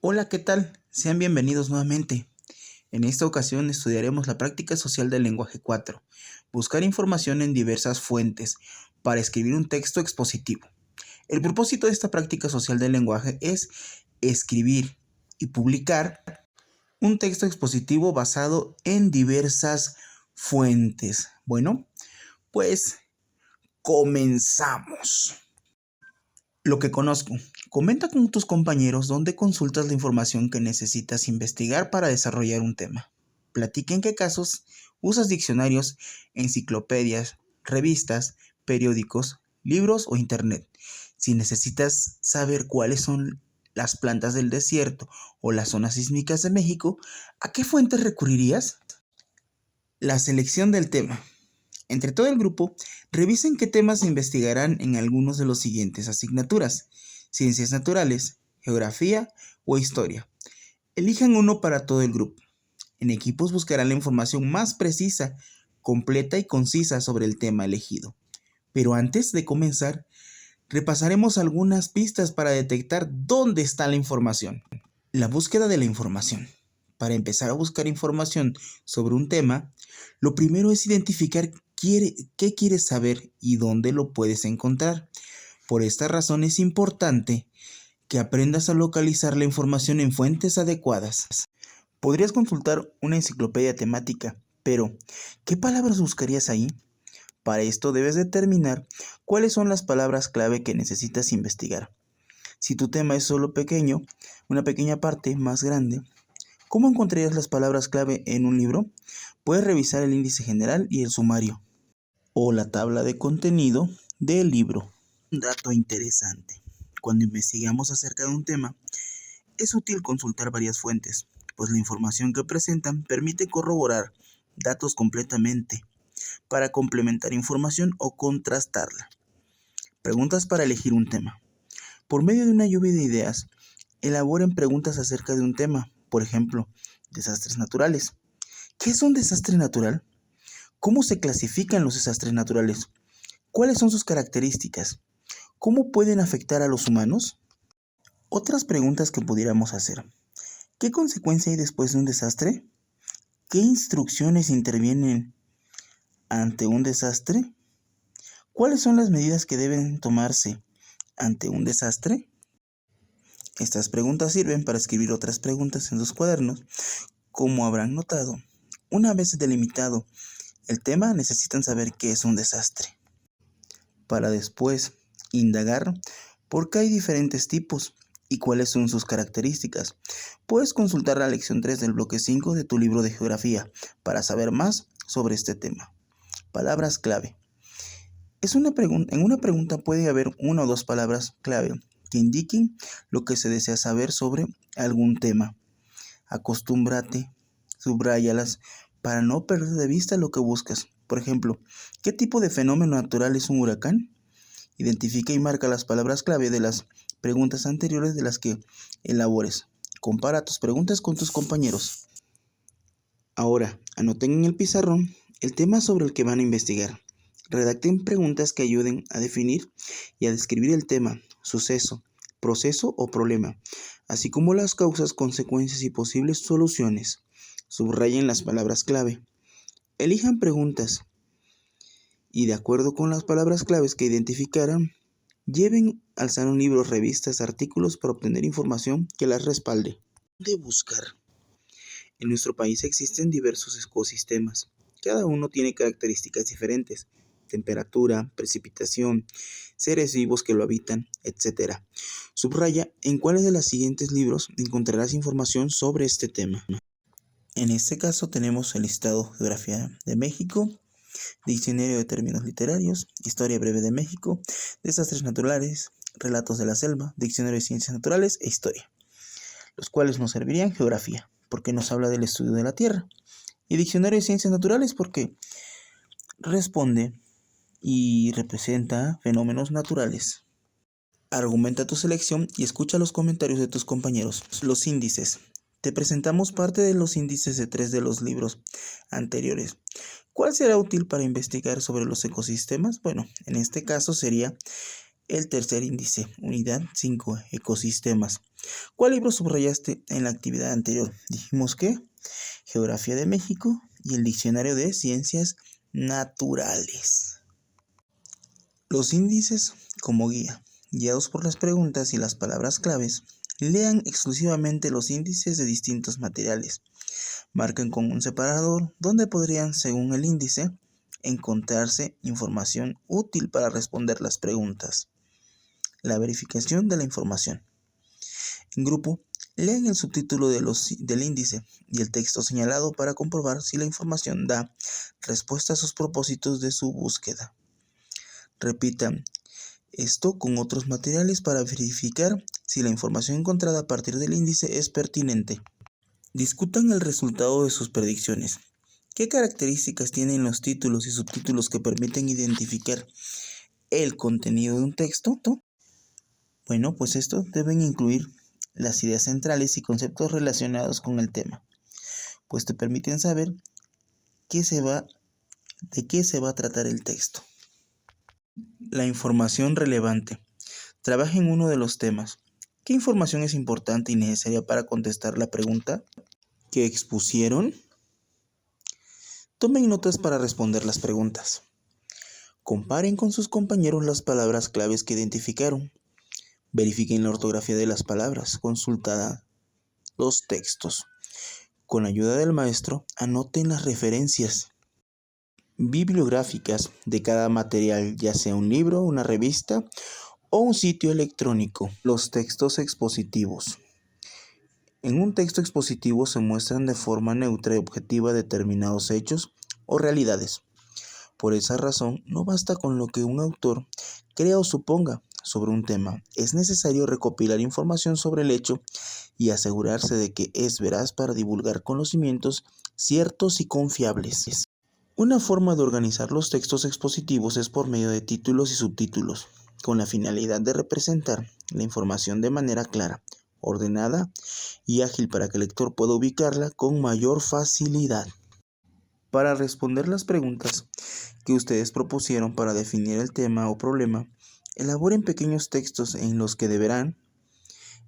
Hola, ¿qué tal? Sean bienvenidos nuevamente. En esta ocasión estudiaremos la práctica social del lenguaje 4, buscar información en diversas fuentes para escribir un texto expositivo. El propósito de esta práctica social del lenguaje es escribir y publicar un texto expositivo basado en diversas fuentes. Bueno, pues comenzamos. Lo que conozco. Comenta con tus compañeros dónde consultas la información que necesitas investigar para desarrollar un tema. Platica en qué casos usas diccionarios, enciclopedias, revistas, periódicos, libros o internet. Si necesitas saber cuáles son las plantas del desierto o las zonas sísmicas de México, ¿a qué fuentes recurrirías? La selección del tema. Entre todo el grupo, revisen qué temas se investigarán en algunos de los siguientes asignaturas: ciencias naturales, geografía o historia. Elijan uno para todo el grupo. En equipos buscarán la información más precisa, completa y concisa sobre el tema elegido. Pero antes de comenzar, repasaremos algunas pistas para detectar dónde está la información. La búsqueda de la información. Para empezar a buscar información sobre un tema, lo primero es identificar qué quieres saber y dónde lo puedes encontrar. Por esta razón es importante que aprendas a localizar la información en fuentes adecuadas. Podrías consultar una enciclopedia temática, pero ¿qué palabras buscarías ahí? Para esto debes determinar cuáles son las palabras clave que necesitas investigar. Si tu tema es solo pequeño, una pequeña parte más grande, ¿cómo encontrarías las palabras clave en un libro? Puedes revisar el índice general y el sumario, o la tabla de contenido del libro. Un dato interesante. Cuando investigamos acerca de un tema, es útil consultar varias fuentes, pues la información que presentan permite corroborar datos completamente para complementar información o contrastarla. Preguntas para elegir un tema. Por medio de una lluvia de ideas, elaboren preguntas acerca de un tema. Por ejemplo, desastres naturales. ¿Qué es un desastre natural? ¿Cómo se clasifican los desastres naturales? ¿Cuáles son sus características? ¿Cómo pueden afectar a los humanos? Otras preguntas que pudiéramos hacer. ¿Qué consecuencia hay después de un desastre? ¿Qué instrucciones intervienen ante un desastre? ¿Cuáles son las medidas que deben tomarse ante un desastre? Estas preguntas sirven para escribir otras preguntas en sus cuadernos. Como habrán notado, una vez delimitado el tema, necesitan saber qué es un desastre, para después indagar por qué hay diferentes tipos y cuáles son sus características. Puedes consultar la lección 3 del bloque 5 de tu libro de geografía para saber más sobre este tema. Palabras clave. En una pregunta puede haber una o dos palabras clave que indiquen lo que se desea saber sobre algún tema. Acostúmbrate, subráyalas para no perder de vista lo que buscas. Por ejemplo, ¿qué tipo de fenómeno natural es un huracán? Identifica y marca las palabras clave de las preguntas anteriores de las que elabores. Compara tus preguntas con tus compañeros. Ahora, anoten en el pizarrón el tema sobre el que van a investigar. Redacten preguntas que ayuden a definir y a describir el tema, suceso, proceso o problema, así como las causas, consecuencias y posibles soluciones. Subrayen las palabras clave. Elijan preguntas y, de acuerdo con las palabras claves que identificaran, lleven al salón libros, revistas, artículos para obtener información que las respalde. ¿Dónde buscar? En nuestro país existen diversos ecosistemas. Cada uno tiene características diferentes: temperatura, precipitación, seres vivos que lo habitan, etc. Subraya en cuáles de los siguientes libros encontrarás información sobre este tema. En este caso tenemos el listado Geografía de México, Diccionario de Términos Literarios, Historia Breve de México, Desastres Naturales, Relatos de la Selva, Diccionario de Ciencias Naturales e Historia, los cuales nos servirían Geografía, porque nos habla del estudio de la Tierra, y Diccionario de Ciencias Naturales porque responde y representa fenómenos naturales. Argumenta tu selección y escucha los comentarios de tus compañeros. Los índices. Te presentamos parte de los índices de 3 de los libros anteriores. ¿Cuál será útil para investigar sobre los ecosistemas? Bueno, en este caso sería el tercer índice, unidad 5, ecosistemas. ¿Cuál libro subrayaste en la actividad anterior? Dijimos que Geografía de México y el Diccionario de Ciencias Naturales. Los índices como guía. Guiados por las preguntas y las palabras claves, lean exclusivamente los índices de distintos materiales. Marquen con un separador donde podrían, según el índice, encontrarse información útil para responder las preguntas. La verificación de la información. En grupo, lean el subtítulo del índice y el texto señalado para comprobar si la información da respuesta a sus propósitos de su búsqueda. Repitan esto con otros materiales para verificar si la información encontrada a partir del índice es pertinente. Discutan el resultado de sus predicciones. ¿Qué características tienen los títulos y subtítulos que permiten identificar el contenido de un texto? Bueno, pues estos deben incluir las ideas centrales y conceptos relacionados con el tema, pues te permiten saber de qué se va a tratar el texto. La información relevante. Trabaja en uno de los temas. ¿Qué información es importante y necesaria para contestar la pregunta que expusieron? Tomen notas para responder las preguntas. Comparen con sus compañeros las palabras claves que identificaron. Verifiquen la ortografía de las palabras. Consulta los textos. Con la ayuda del maestro, anoten las referencias bibliográficas de cada material, ya sea un libro, una revista o un sitio electrónico. Los textos expositivos. En un texto expositivo se muestran de forma neutra y objetiva determinados hechos o realidades. Por esa razón, no basta con lo que un autor crea o suponga sobre un tema. Es necesario recopilar información sobre el hecho y asegurarse de que es veraz para divulgar conocimientos ciertos y confiables. Una forma de organizar los textos expositivos es por medio de títulos y subtítulos, con la finalidad de representar la información de manera clara, ordenada y ágil para que el lector pueda ubicarla con mayor facilidad. Para responder las preguntas que ustedes propusieron para definir el tema o problema, elaboren pequeños textos en los que deberán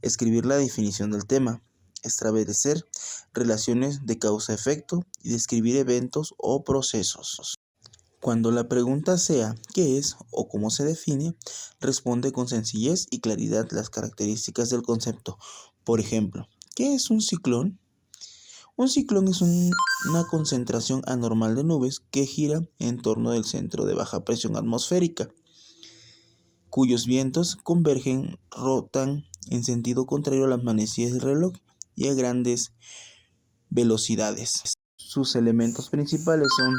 escribir la definición del tema, establecer relaciones de causa-efecto y describir eventos o procesos. Cuando la pregunta sea ¿qué es o cómo se define?, responde con sencillez y claridad las características del concepto. Por ejemplo, ¿qué es un ciclón? Un ciclón es una concentración anormal de nubes que gira en torno del centro de baja presión atmosférica, cuyos vientos convergen, rotan en sentido contrario a las manecillas del reloj y a grandes velocidades. Sus elementos principales son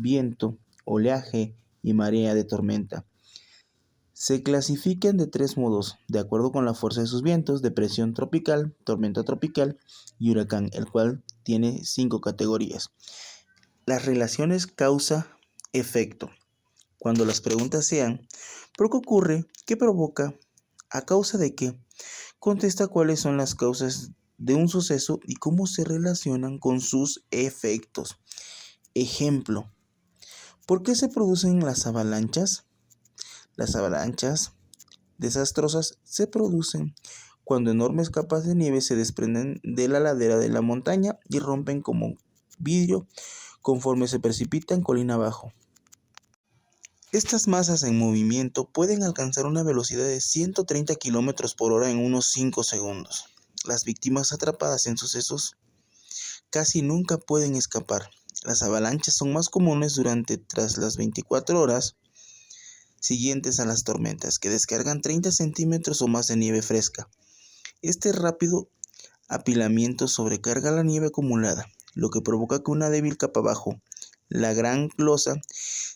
viento, oleaje y marea de tormenta. Se clasifican de tres modos, de acuerdo con la fuerza de sus vientos: depresión tropical, tormenta tropical y huracán, el cual tiene 5 categorías. Las relaciones causa-efecto. Cuando las preguntas sean ¿por qué ocurre? ¿Qué provoca? ¿A causa de qué? Contesta cuáles son las causas de un suceso y cómo se relacionan con sus efectos. Ejemplo, ¿por qué se producen las avalanchas? Las avalanchas desastrosas se producen cuando enormes capas de nieve se desprenden de la ladera de la montaña y rompen como vidrio conforme se precipitan colina abajo. Estas masas en movimiento pueden alcanzar una velocidad de 130 km/h en unos 5 segundos. Las víctimas atrapadas en sucesos casi nunca pueden escapar. Las avalanchas son más comunes tras las 24 horas siguientes a las tormentas, que descargan 30 centímetros o más de nieve fresca. Este rápido apilamiento sobrecarga la nieve acumulada, lo que provoca que una débil capa bajo la gran losa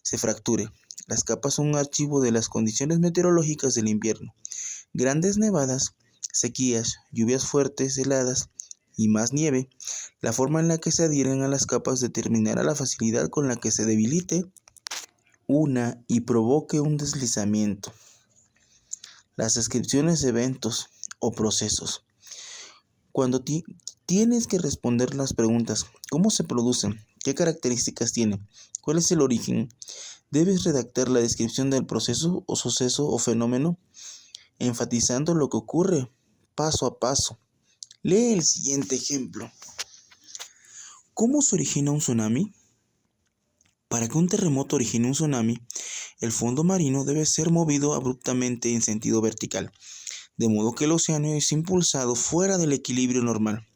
se fracture. Las capas son un archivo de las condiciones meteorológicas del invierno. Grandes nevadas, sequías, lluvias fuertes, heladas y más nieve. La forma en la que se adhieren a las capas determinará la facilidad con la que se debilite una y provoque un deslizamiento. Las descripciones de eventos o procesos. Cuando tienes que responder las preguntas ¿cómo se producen? ¿Qué características tiene? ¿Cuál es el origen? Debes redactar la descripción del proceso o suceso o fenómeno, enfatizando lo que ocurre paso a paso. Lee el siguiente ejemplo. ¿Cómo se origina un tsunami? Para que un terremoto origine un tsunami, el fondo marino debe ser movido abruptamente en sentido vertical, de modo que el océano es impulsado fuera del equilibrio normal.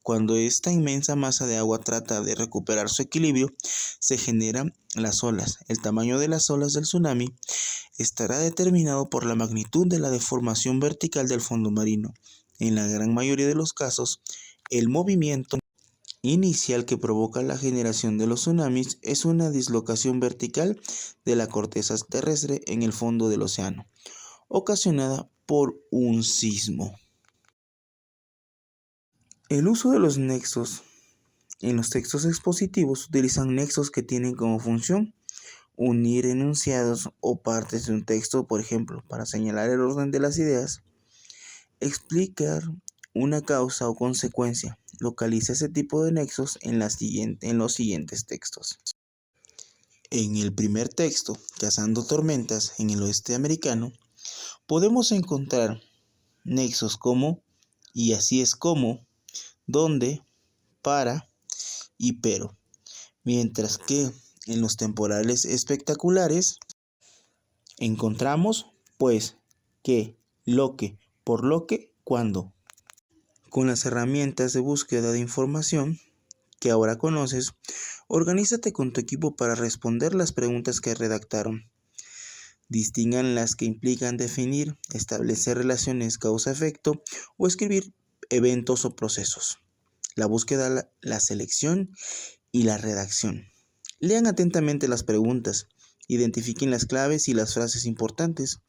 Cuando esta inmensa masa de agua trata de recuperar su equilibrio, se generan las olas. El tamaño de las olas del tsunami estará determinado por la magnitud de la deformación vertical del fondo marino. En la gran mayoría de los casos, el movimiento inicial que provoca la generación de los tsunamis es una dislocación vertical de la corteza terrestre en el fondo del océano, ocasionada por un sismo. El uso de los nexos. En los textos expositivos utilizan nexos que tienen como función unir enunciados o partes de un texto, por ejemplo, para señalar el orden de las ideas, explicar una causa o consecuencia. Localiza ese tipo de nexos en los siguientes textos. En el primer texto, Cazando tormentas en el oeste americano, podemos encontrar nexos como y así es como, donde, para y pero, mientras que en los temporales espectaculares encontramos pues, que, lo que, por lo que, cuando. Con las herramientas de búsqueda de información que ahora conoces, organízate con tu equipo para responder las preguntas que redactaron. Distingan las que implican definir, establecer relaciones causa-efecto o escribir eventos o procesos. La búsqueda, la selección y la redacción. Lean atentamente las preguntas, identifiquen las claves y las frases importantes,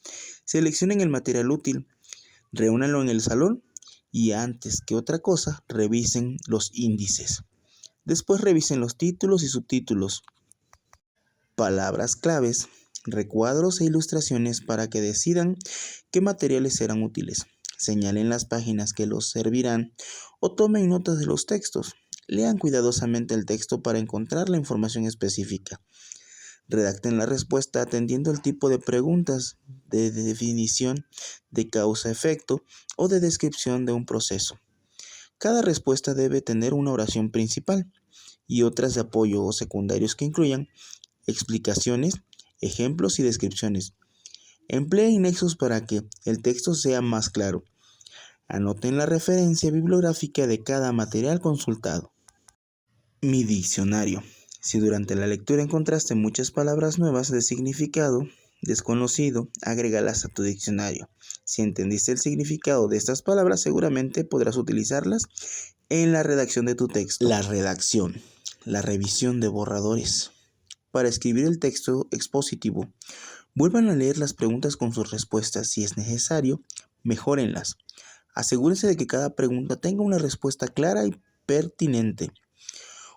seleccionen el material útil, reúnanlo en el salón y antes que otra cosa, revisen los índices. Después revisen los títulos y subtítulos, palabras claves, recuadros e ilustraciones para que decidan qué materiales serán útiles. Señalen las páginas que los servirán o tomen notas de los textos. Lean cuidadosamente el texto para encontrar la información específica. Redacten la respuesta atendiendo el tipo de preguntas de definición de causa-efecto o de descripción de un proceso. Cada respuesta debe tener una oración principal y otras de apoyo o secundarios que incluyan explicaciones, ejemplos y descripciones. Empleen nexos para que el texto sea más claro. Anoten la referencia bibliográfica de cada material consultado. Mi diccionario. Si durante la lectura encontraste muchas palabras nuevas de significado desconocido, agrégalas a tu diccionario. Si entendiste el significado de estas palabras, seguramente podrás utilizarlas en la redacción de tu texto. La redacción. La revisión de borradores. Para escribir el texto expositivo, vuelvan a leer las preguntas con sus respuestas. Si es necesario, mejórenlas. Asegúrense de que cada pregunta tenga una respuesta clara y pertinente.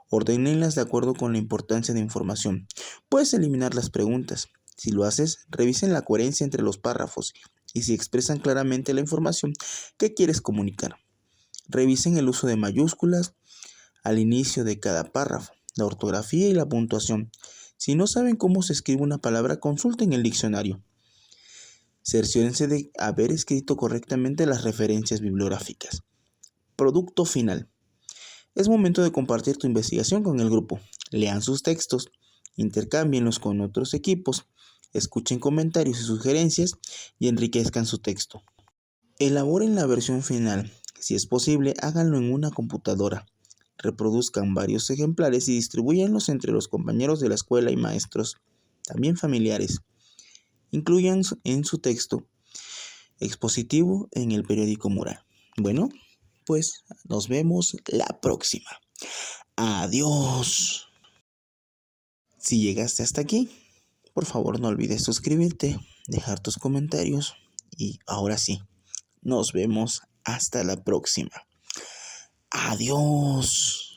Ordénenlas de acuerdo con la importancia de información. Puedes eliminar las preguntas. Si lo haces, revisen la coherencia entre los párrafos y si expresan claramente la información que quieres comunicar. Revisen el uso de mayúsculas al inicio de cada párrafo, la ortografía y la puntuación. Si no saben cómo se escribe una palabra, consulten el diccionario. Cerciórense de haber escrito correctamente las referencias bibliográficas. Producto final. Es momento de compartir tu investigación con el grupo. Lean sus textos, intercámbienlos con otros equipos, escuchen comentarios y sugerencias y enriquezcan su texto. Elaboren la versión final. Si es posible, háganlo en una computadora. Reproduzcan varios ejemplares y distribúyanlos entre los compañeros de la escuela y maestros, también familiares. Incluyan en su texto expositivo en el periódico mural. Bueno, pues nos vemos la próxima. Adiós. Si llegaste hasta aquí, por favor no olvides suscribirte, dejar tus comentarios y ahora sí, nos vemos hasta la próxima. Adiós.